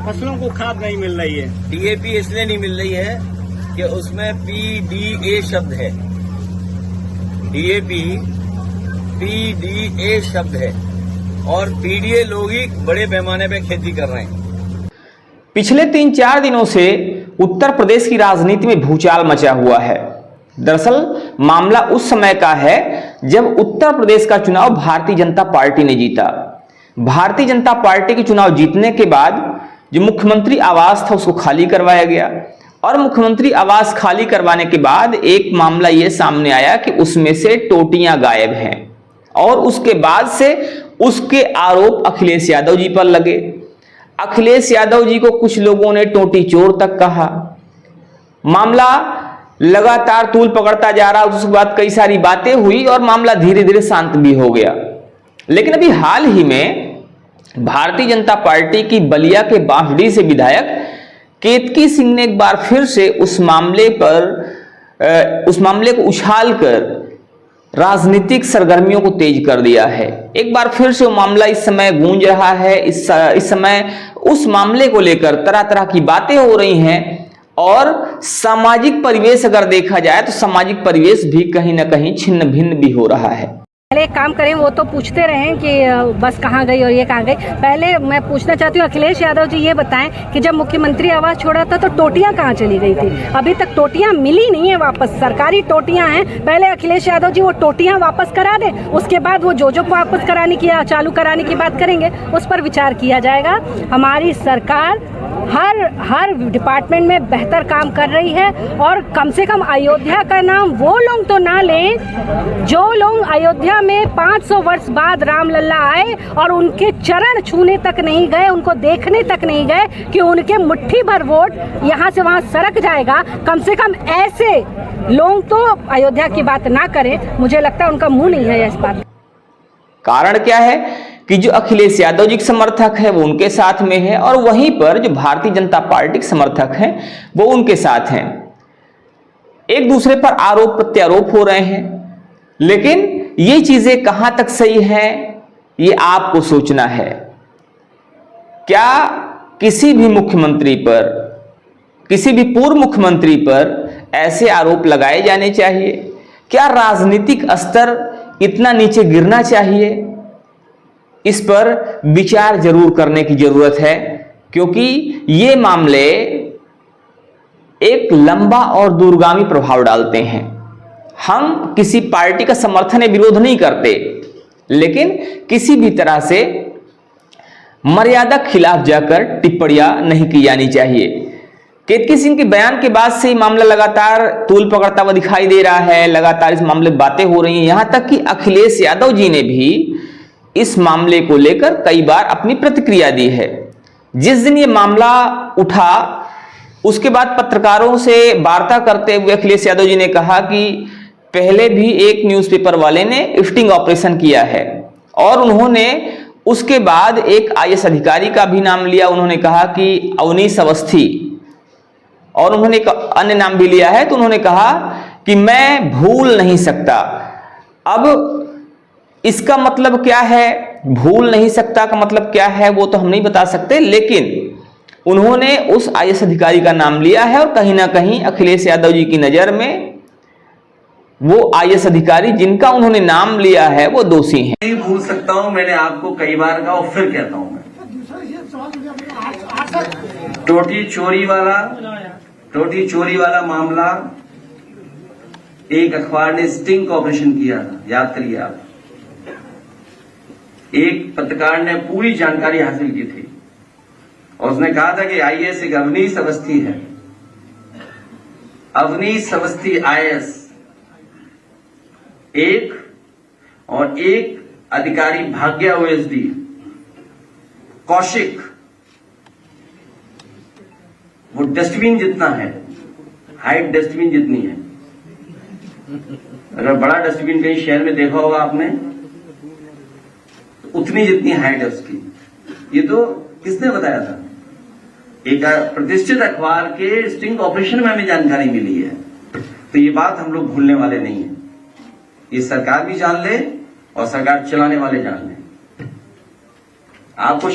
फसलों को खाद नहीं मिल रही है। डीएपी इसलिए नहीं मिल रही है कि उसमें पीडीए शब्द है। डीएपी पीडीए शब्द है और पीडीए लोग ही बड़े पैमाने पे खेती कर रहे हैं। पिछले 3-4 दिनों से उत्तर प्रदेश की राजनीति में भूचाल मचा हुआ है। दरअसल मामला उस समय का है जब उत्तर प्रदेश का चुनाव भारतीय जनता पार्टी ने जीता। भारतीय जनता पार्टी के चुनाव जीतने के बाद जो मुख्यमंत्री आवास था उसको खाली करवाया गया और मुख्यमंत्री आवास खाली करवाने के बाद एक मामला यह सामने आया कि उसमें से टोटियां गायब हैं और उसके बाद से उसके आरोप अखिलेश यादव जी पर लगे। अखिलेश यादव जी को कुछ लोगों ने टोटी चोर तक कहा। मामला लगातार तूल पकड़ता जा रहा, उसके बाद कई सारी बातें हुई और मामला धीरे धीरे शांत भी हो गया। लेकिन अभी हाल ही में भारतीय जनता पार्टी की बलिया के बांसडीह से विधायक केतकी सिंह ने एक बार फिर से उस मामले को उछालकर राजनीतिक सरगर्मियों को तेज कर दिया है। एक बार फिर से वो मामला इस समय गूंज रहा है। इस समय उस मामले को लेकर तरह तरह की बातें हो रही हैं और सामाजिक परिवेश अगर देखा जाए तो सामाजिक परिवेश भी कहीं ना कहीं छिन्न भिन्न भी हो रहा है। पहले एक काम करें, वो तो पूछते रहे कि बस कहाँ गई और ये कहाँ गई। पहले मैं पूछना चाहती हूँ अखिलेश यादव जी, ये बताएं कि जब मुख्यमंत्री आवास छोड़ा था तो टोटियां कहाँ चली गई थी? अभी तक टोटियां मिली नहीं है वापस, सरकारी टोटियां हैं। पहले अखिलेश यादव जी वो टोटियां वापस करा दें, उसके बाद वो जो वापस कराने की चालू कराने की बात करेंगे उस पर विचार किया जाएगा। हमारी सरकार हर डिपार्टमेंट में बेहतर काम कर रही है और कम से कम अयोध्या का नाम वो लोग तो ना लें जो लोग अयोध्या में 500 वर्ष बाद रामलला आए और उनके चरण छूने तक नहीं गए, उनको देखने तक नहीं गए कि उनके मुट्ठी भर वोट यहाँ से वहाँ सरक जाएगा। कम से कम ऐसे लोग तो अयोध्या की बात ना करें। मुझे लगता है उनका मुंह नहीं है इस बात। कारण क्या है कि जो अखिलेश यादव जी के समर्थक है वो उनके साथ में है और वहीं पर जो भारतीय जनता पार्टी के समर्थक हैं वो उनके साथ हैं। एक दूसरे पर आरोप प्रत्यारोप हो रहे हैं, लेकिन ये चीजें कहां तक सही हैं ये आपको सोचना है। क्या किसी भी मुख्यमंत्री पर, किसी भी पूर्व मुख्यमंत्री पर ऐसे आरोप लगाए जाने चाहिए? क्या राजनीतिक स्तर इतना नीचे गिरना चाहिए? इस पर विचार जरूर करने की जरूरत है, क्योंकि ये मामले एक लंबा और दूरगामी प्रभाव डालते हैं। हम किसी पार्टी का समर्थन या विरोध नहीं करते, लेकिन किसी भी तरह से मर्यादा खिलाफ जाकर टिप्पणियां नहीं की जानी चाहिए। केतकी सिंह के बयान के बाद से मामला लगातार तूल पकड़ता हुआ दिखाई दे रहा है। लगातार इस मामले में बातें हो रही हैं, यहां तक कि अखिलेश यादव जी ने भी इस मामले को लेकर कई बार अपनी प्रतिक्रिया दी है। जिस दिन ये मामला उठा उसके बाद पत्रकारों से वार्ता करते हुए अखिलेश यादव जी ने कहा कि पहले भी एक न्यूज़पेपर वाले ने स्टिंग ऑपरेशन किया है और उन्होंने उसके बाद एक आईएएस अधिकारी का भी नाम लिया। उन्होंने कहा कि अवनीश अवस्थी, और उन्होंने एक अन्य नाम भी लिया है। तो उन्होंने कहा कि मैं भूल नहीं सकता। अब इसका मतलब क्या है, भूल नहीं सकता का मतलब क्या है वो तो हम नहीं बता सकते, लेकिन उन्होंने उस आईएएस अधिकारी का नाम लिया है और कहीं ना कहीं अखिलेश यादव जी की नजर में वो आईएएस अधिकारी जिनका उन्होंने नाम लिया है वो दोषी हैं। नहीं भूल सकता हूं, मैंने आपको कई बार कहा और फिर कहता हूं मैं, टोटी चोरी वाला मामला एक अखबार ने स्टिंग ऑपरेशन किया था, याद करिए आप। एक पत्रकार ने पूरी जानकारी हासिल की थी और उसने कहा था कि आईएएस एक अवनीश अवस्थी है। अवनीश अवस्थी आईएएस एक, और एक अधिकारी भाग्या ओएसडी कौशिक, वो डस्टबिन जितना है, हाइट डस्टबिन जितनी है। अगर बड़ा डस्टबिन कहीं शहर में देखा होगा आपने, उतनी जितनी हाइट है उसकी। ये तो किसने बताया था? एक प्रतिष्ठित अखबार के स्टिंग ऑपरेशन में हमें जानकारी मिली है। तो ये बात हम लोग भूलने वाले नहीं है। ये सरकार भी जान ले और सरकार चलाने वाले जान ले। आपको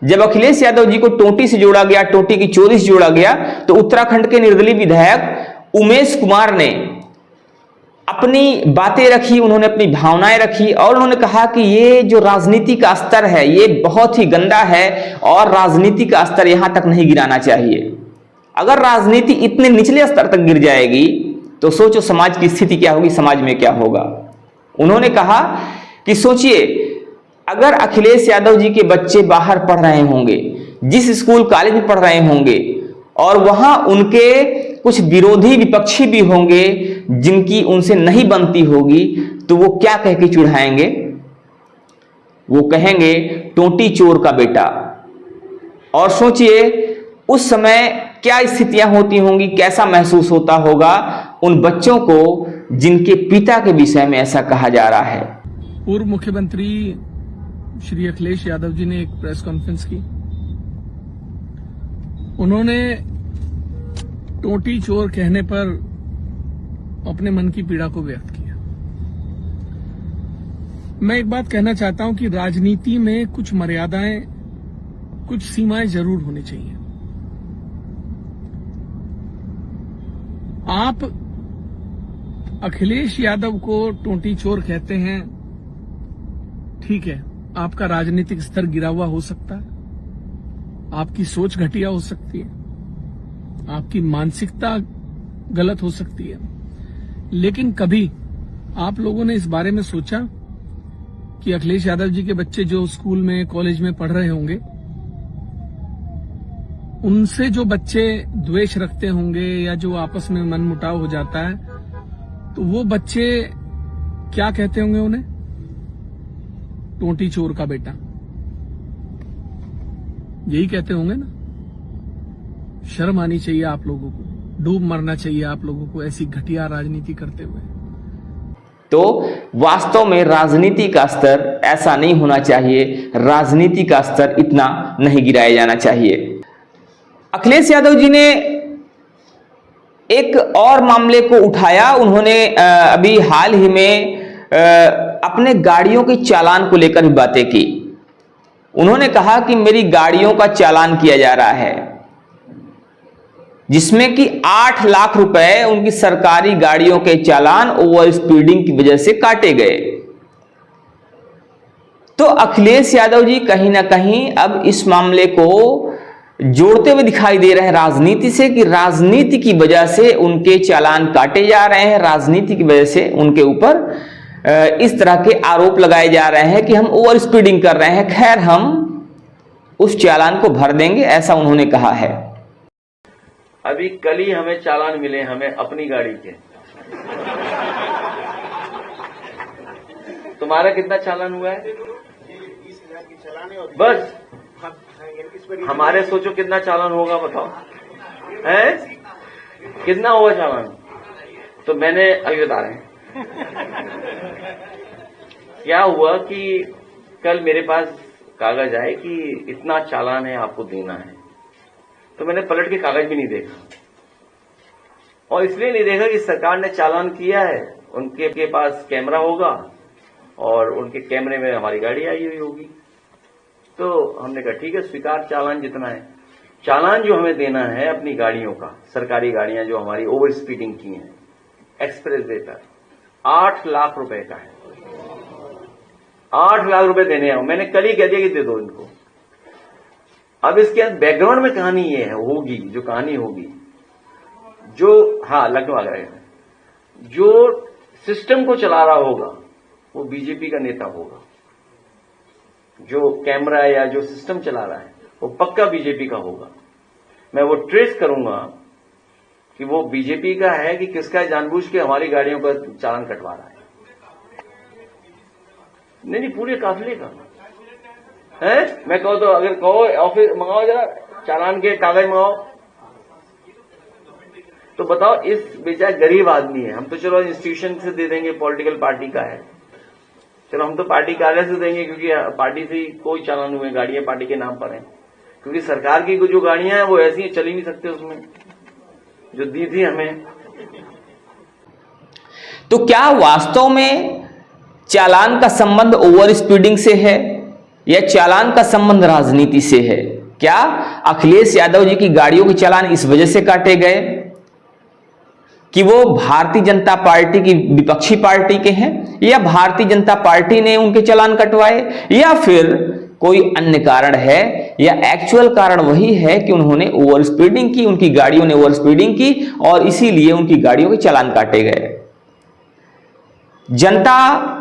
जब अखिलेश यादव जी को टोटी से जोड़ा गया, टोटी की चोरी से जोड़ा गया, तो उत्तराखंड के निर्दलीय विधायक उमेश कुमार ने अपनी बातें रखी, उन्होंने अपनी भावनाएं रखी और उन्होंने कहा कि ये जो राजनीति का स्तर है ये बहुत ही गंदा है और राजनीति का स्तर यहां तक नहीं गिराना चाहिए। अगर राजनीति इतने निचले स्तर तक गिर जाएगी तो सोचो समाज की स्थिति क्या होगी, समाज में क्या होगा। उन्होंने कहा कि सोचिए, अगर अखिलेश यादव जी के बच्चे बाहर पढ़ रहे होंगे, जिस स्कूल कॉलेज में पढ़ रहे होंगे और वहां उनके कुछ विरोधी विपक्षी भी होंगे जिनकी उनसे नहीं बनती होगी, तो वो क्या कह के चिढ़ाएंगे? वो कहेंगे टोटी चोर का बेटा। और सोचिए उस समय क्या स्थितियां होती होंगी, कैसा महसूस होता होगा उन बच्चों को जिनके पिता के विषय में ऐसा कहा जा रहा है। पूर्व मुख्यमंत्री श्री अखिलेश यादव जी ने एक प्रेस कॉन्फ्रेंस की। उन्होंने टोटी चोर कहने पर अपने मन की पीड़ा को व्यक्त किया। मैं एक बात कहना चाहता हूं कि राजनीति में कुछ मर्यादाएं, कुछ सीमाएं जरूर होनी चाहिए। आप अखिलेश यादव को टोटी चोर कहते हैं, ठीक है, आपका राजनीतिक स्तर गिरा हुआ हो सकता है, आपकी सोच घटिया हो सकती है, आपकी मानसिकता गलत हो सकती है, लेकिन कभी आप लोगों ने इस बारे में सोचा कि अखिलेश यादव जी के बच्चे जो स्कूल में, कॉलेज में पढ़ रहे होंगे, उनसे जो बच्चे द्वेष रखते होंगे या जो आपस में मनमुटाव हो जाता है, तो वो बच्चे क्या कहते होंगे उन्हें? टोटी चोर का बेटा, यही कहते होंगे ना। शर्म आनी चाहिए आप लोगों को, डूब मरना चाहिए आप लोगों को ऐसी घटिया राजनीति करते हुए। तो वास्तव में राजनीति का स्तर ऐसा नहीं होना चाहिए, राजनीति का स्तर इतना नहीं गिराया जाना चाहिए। अखिलेश यादव जी ने एक और मामले को उठाया। उन्होंने अभी हाल ही में अपने गाड़ियों के चालान को लेकर भी बातें की। उन्होंने कहा कि मेरी गाड़ियों का चालान किया जा रहा है, जिसमें कि 8 लाख रुपए उनकी सरकारी गाड़ियों के चालान ओवर स्पीडिंग की वजह से काटे गए। तो अखिलेश यादव जी कहीं ना कहीं अब इस मामले को जोड़ते हुए दिखाई दे रहे हैं राजनीति से, कि राजनीति की वजह से उनके चालान काटे जा रहे हैं, राजनीति की वजह से उनके ऊपर इस तरह के आरोप लगाए जा रहे हैं कि हम ओवर स्पीडिंग कर रहे हैं। खैर, हम उस चालान को भर देंगे, ऐसा उन्होंने कहा है। अभी कल ही हमें चालान मिले, हमें अपनी गाड़ी के। तुम्हारा कितना चालान हुआ है? 20,000 की चालान है। और बस हमारे सोचो कितना चालान होगा, बताओ है कितना हुआ चालान? तो मैंने अभी बता रहे हैं क्या हुआ कि कल मेरे पास कागज आए कि इतना चालान है, आपको देना है। तो मैंने पलट के कागज भी नहीं देखा, और इसलिए नहीं देखा कि सरकार ने चालान किया है, उनके पास कैमरा होगा और उनके कैमरे में हमारी गाड़ी आई हुई होगी। तो हमने कहा ठीक है, स्वीकार चालान जितना है। चालान जो हमें देना है अपनी गाड़ियों का, सरकारी गाड़ियां जो हमारी ओवर स्पीडिंग की हैं एक्सप्रेस वे पर, 8 लाख रुपए का है। 8 लाख रुपए देने आओ। मैंने कल ही कह दिया कि दे दो इनको। अब इसके बैकग्राउंड में कहानी ये है, होगी जो कहानी होगी, जो हाँ लखनऊ आगरा में जो सिस्टम को चला रहा होगा वो बीजेपी का नेता होगा। जो कैमरा या जो सिस्टम चला रहा है वो पक्का बीजेपी का होगा। मैं वो ट्रेस करूंगा कि वो बीजेपी का है कि किसका, जानबूझ के हमारी गाड़ियों का चालान कटवा रहा है। नहीं, पूरे काफिले का है। मैं कहो तो अगर कहो ऑफिस मंगाओ, जरा चालान के कागज मंगाओ, तो बताओ इस बेचारा गरीब आदमी है। हम तो चलो इंस्टीट्यूशन से दे देंगे, पॉलिटिकल पार्टी का है, चलो हम तो पार्टी कार्यालय से देंगे क्योंकि पार्टी से कोई चालान हुए, गाड़ियां पार्टी के नाम पर हैं। क्योंकि सरकार की जो गाड़ियां हैं वो ऐसी चल ही नहीं सकते, उसमें जो दी थी हमें। तो क्या वास्तव में चालान का संबंध ओवर स्पीडिंग से है? या चालान का संबंध राजनीति से है? क्या अखिलेश यादव जी की गाड़ियों के चालान इस वजह से काटे गए कि वो भारतीय जनता पार्टी की विपक्षी पार्टी के हैं, या भारतीय जनता पार्टी ने उनके चालान कटवाए, या फिर कोई अन्य कारण है, या एक्चुअल कारण वही है कि उन्होंने ओवर स्पीडिंग की, उनकी गाड़ियों ने ओवर स्पीडिंग की और इसीलिए उनकी गाड़ियों के चालान काटे गए? जनता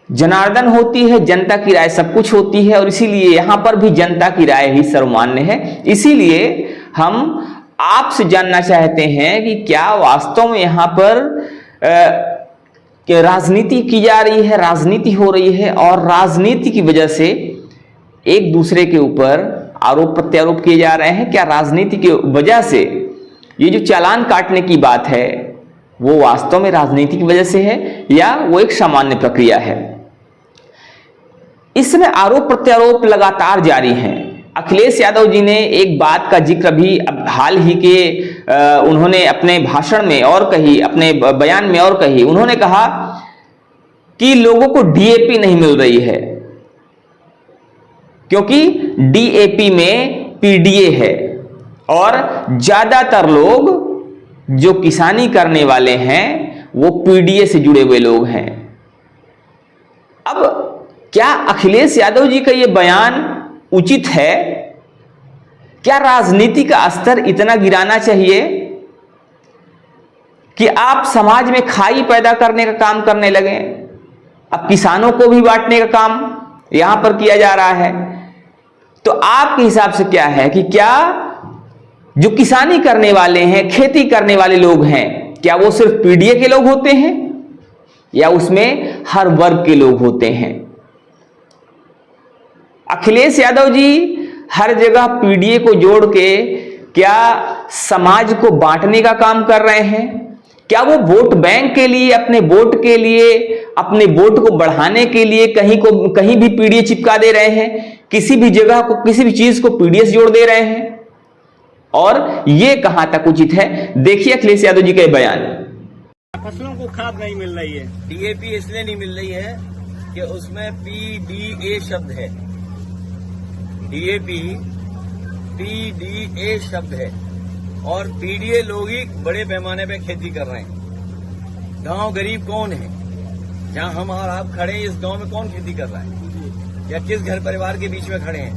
जनार्दन होती है, जनता की राय सब कुछ होती है और इसीलिए यहां पर भी जनता की राय ही सर्वमान्य है। इसीलिए हम आपसे जानना चाहते हैं कि क्या वास्तव में यहां पर राजनीति की जा रही है, राजनीति हो रही है और राजनीति की वजह से एक दूसरे के ऊपर आरोप प्रत्यारोप किए जा रहे हैं? क्या राजनीति की वजह से ये जो चालान काटने की बात है वो वास्तव में राजनीति की वजह से है या वो एक सामान्य प्रक्रिया है? इसमें आरोप प्रत्यारोप लगातार जारी हैं। अखिलेश यादव जी ने एक बात का जिक्र भी हाल ही के उन्होंने अपने भाषण में और कही, अपने बयान में और कही। उन्होंने कहा कि लोगों को डीएपी नहीं मिल रही है क्योंकि डीएपी में पीडीए है और ज्यादातर लोग जो किसानी करने वाले हैं वो पीडीए से जुड़े हुए लोग हैं। अब क्या अखिलेश यादव जी का ये बयान उचित है? क्या राजनीति का स्तर इतना गिराना चाहिए कि आप समाज में खाई पैदा करने का काम करने लगे? अब किसानों को भी बांटने का काम यहां पर किया जा रहा है। तो आपके हिसाब से क्या है कि क्या जो किसानी करने वाले हैं, खेती करने वाले लोग हैं, क्या वो सिर्फ पीडीए के लोग होते हैं या उसमें हर वर्ग के लोग होते हैं? अखिलेश यादव जी हर जगह पीडीए को जोड़ के क्या समाज को बांटने का काम कर रहे हैं? क्या वो वोट बैंक के लिए, अपने वोट के लिए, अपने वोट को बढ़ाने के लिए कहीं भी पीडीए चिपका दे रहे हैं? किसी भी जगह को, किसी भी चीज को पीडीए से जोड़ दे रहे हैं? और ये कहां तक उचित है? देखिए अखिलेश यादव जी का बयान। फसलों को खाद नहीं मिल रही है। डीएपी इसलिए नहीं मिल रही है कि उसमें पीडीए शब्द है। डीएपी पीडीए शब्द है और पीडीए लोग ही बड़े पैमाने पे खेती कर रहे हैं। गांव गरीब कौन है? जहां हम और आप खड़े हैं, इस गांव में कौन खेती कर रहा है या किस घर परिवार के बीच में खड़े हैं?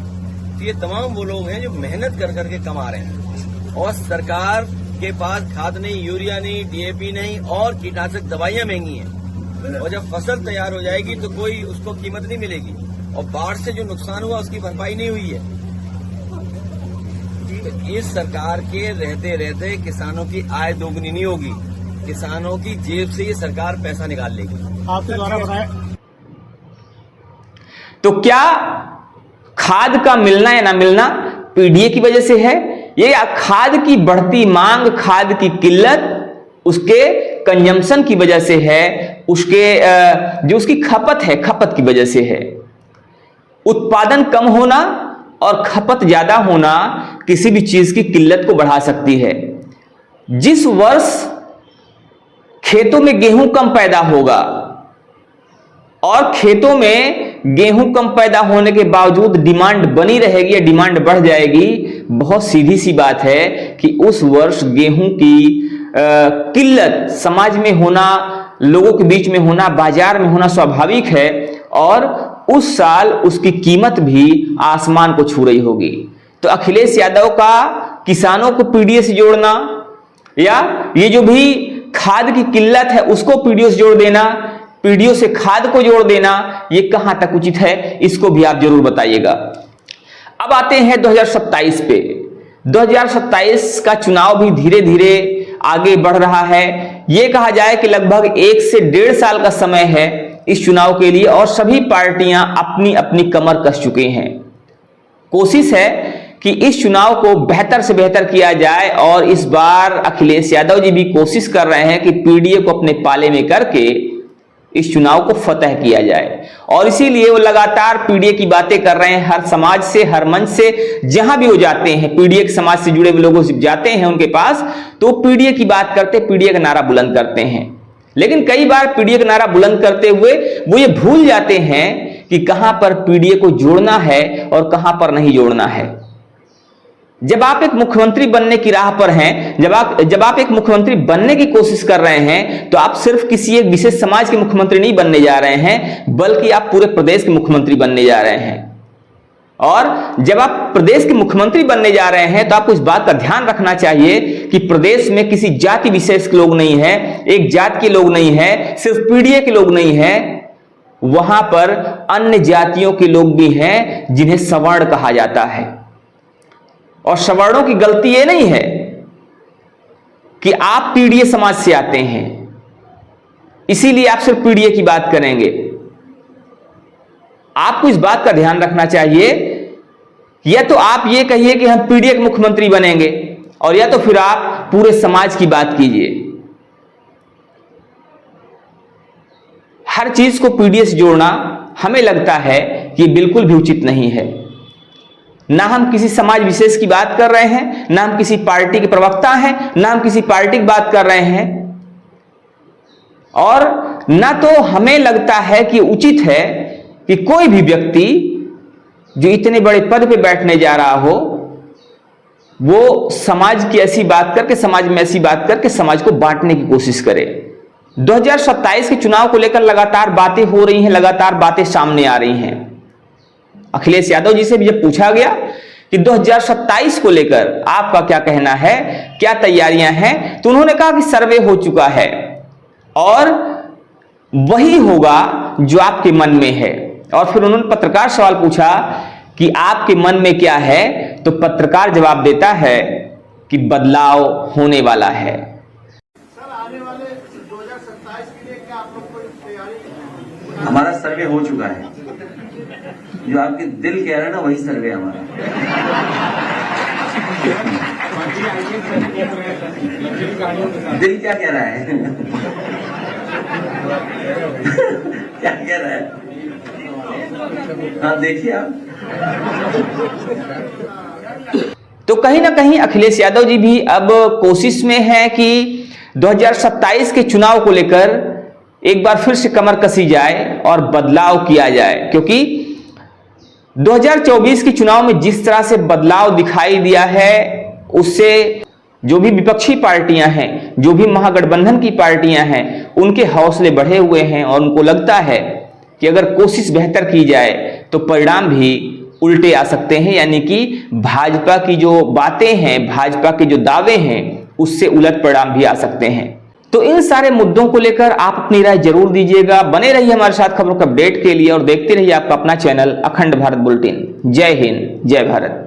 तो ये तमाम वो लोग हैं जो मेहनत कर करके कमा रहे हैं और सरकार के पास खाद नहीं, यूरिया नहीं, डीएपी नहीं और कीटनाशक दवाइयां महंगी हैं। और जब फसल तैयार हो जाएगी तो कोई उसको कीमत नहीं मिलेगी और बाढ़ से जो नुकसान हुआ उसकी भरपाई नहीं हुई है। इस सरकार के रहते रहते किसानों की आय दोगुनी नहीं होगी, किसानों की जेब से ये सरकार पैसा निकाल लेगी। आपके द्वारा बताया तो क्या खाद का मिलना या ना मिलना पीडीए की वजह से है या खाद की बढ़ती मांग, खाद की किल्लत उसके कंजम्पशन की वजह से है, उसके जो उसकी खपत है, खपत की वजह से है? उत्पादन कम होना और खपत ज्यादा होना किसी भी चीज की किल्लत को बढ़ा सकती है। जिस वर्ष खेतों में गेहूं कम पैदा होगा और खेतों में गेहूं कम पैदा होने के बावजूद डिमांड बनी रहेगी या डिमांड बढ़ जाएगी, बहुत सीधी सी बात है कि उस वर्ष गेहूं की किल्लत समाज में होना, लोगों के बीच में होना, बाजार में होना स्वाभाविक है और उस साल उसकी कीमत भी आसमान को छू रही होगी। तो अखिलेश यादव का किसानों को पीडीए से जोड़ना या ये जो भी खाद की किल्लत है उसको पीडीए से जोड़ देना, पीडीए से खाद को जोड़ देना, ये कहां तक उचित है? इसको भी आप जरूर बताइएगा। अब आते हैं 2027 पे। 2027 का चुनाव भी धीरे धीरे आगे बढ़ रहा है। यह कहा जाए कि लगभग 1 से 1.5 साल का समय है इस चुनाव के लिए और सभी पार्टियां अपनी अपनी कमर कस चुके हैं। कोशिश है कि इस चुनाव को बेहतर से बेहतर किया जाए और इस बार अखिलेश यादव जी भी कोशिश कर रहे हैं कि पीडीए को अपने पाले में करके इस चुनाव को फतह किया जाए और इसीलिए वो लगातार पीडीए की बातें कर रहे हैं। हर समाज से, हर मंच से, जहां भी वो जाते हैं, पीडीए के समाज से जुड़े हुए लोगों से जाते हैं उनके पास, तो पीडीए की बात करते, पीडीए का नारा बुलंद करते हैं। लेकिन कई बार पीडीए का नारा बुलंद करते हुए वो ये भूल जाते हैं कि कहां पर पीडीए को जोड़ना है और कहां पर नहीं जोड़ना है। जब आप एक मुख्यमंत्री बनने की राह पर हैं, जब आप एक मुख्यमंत्री बनने की कोशिश कर रहे हैं, तो आप सिर्फ किसी एक विशेष समाज के मुख्यमंत्री नहीं बनने जा रहे हैं, बल्कि आप पूरे प्रदेश के मुख्यमंत्री बनने जा रहे हैं। और जब आप प्रदेश के मुख्यमंत्री बनने जा रहे हैं तो आपको इस बात का ध्यान रखना चाहिए कि प्रदेश में किसी जाति विशेष के लोग नहीं है, एक जात के लोग नहीं है, सिर्फ पीडीए के लोग नहीं है, वहां पर अन्य जातियों के लोग भी हैं जिन्हें सवर्ण कहा जाता है। और सवर्णों की गलती यह नहीं है कि आप पीडीए समाज से आते हैं इसीलिए आप सिर्फ पीडीए की बात करेंगे। आपको इस बात का ध्यान रखना चाहिए, या तो आप ये कहिए कि हम पीडीए के मुख्यमंत्री बनेंगे, और या तो फिर आप पूरे समाज की बात कीजिए। हर चीज को पीडीए से जोड़ना हमें लगता है कि बिल्कुल भी उचित नहीं है। ना हम किसी समाज विशेष की बात कर रहे हैं, ना हम किसी पार्टी के प्रवक्ता हैं, ना हम किसी पार्टी की बात कर रहे हैं, और ना तो हमें लगता है कि उचित है कि कोई भी व्यक्ति जो इतने बड़े पद पे बैठने जा रहा हो वो समाज की ऐसी बात करके, समाज में ऐसी बात करके समाज को बांटने की कोशिश करे। 2027 के चुनाव को लेकर लगातार बातें हो रही हैं, लगातार बातें सामने आ रही हैं। अखिलेश यादव जी से भी जब पूछा गया कि 2027 को लेकर आपका क्या कहना है, क्या तैयारियां हैं, तो उन्होंने कहा कि सर्वे हो चुका है और वही होगा जो आपके मन में है। और फिर उन्होंने पत्रकार सवाल पूछा कि आपके मन में क्या है, तो पत्रकार जवाब देता है कि बदलाव होने वाला है। सर, आने वाले 2027 के लिए क्या आप लोग कोई तैयारी? हमारा सर्वे हो चुका है, जो आपके दिल कह रहा है ना वही सर्वे हमारा। दिल क्या कह रहा है? क्या कह रहा है? हाँ देखिए आप। तो कहीं ना कहीं अखिलेश यादव जी भी अब कोशिश में है कि 2027 के चुनाव को लेकर एक बार फिर से कमर कसी जाए और बदलाव किया जाए, क्योंकि 2024 के चुनाव में जिस तरह से बदलाव दिखाई दिया है उससे जो भी विपक्षी पार्टियां हैं, जो भी महागठबंधन की पार्टियां हैं, उनके हौसले बढ़े हुए हैं और उनको लगता है कि अगर कोशिश बेहतर की जाए तो परिणाम भी उल्टे आ सकते हैं, यानी कि भाजपा की जो बातें हैं, भाजपा के जो दावे हैं, उससे उलट परिणाम भी आ सकते हैं। तो इन सारे मुद्दों को लेकर आप अपनी राय जरूर दीजिएगा। बने रहिए हमारे साथ खबरों के अपडेट के लिए और देखते रहिए आपका अपना चैनल अखंड भारत बुलेटिन। जय हिंद, जय भारत।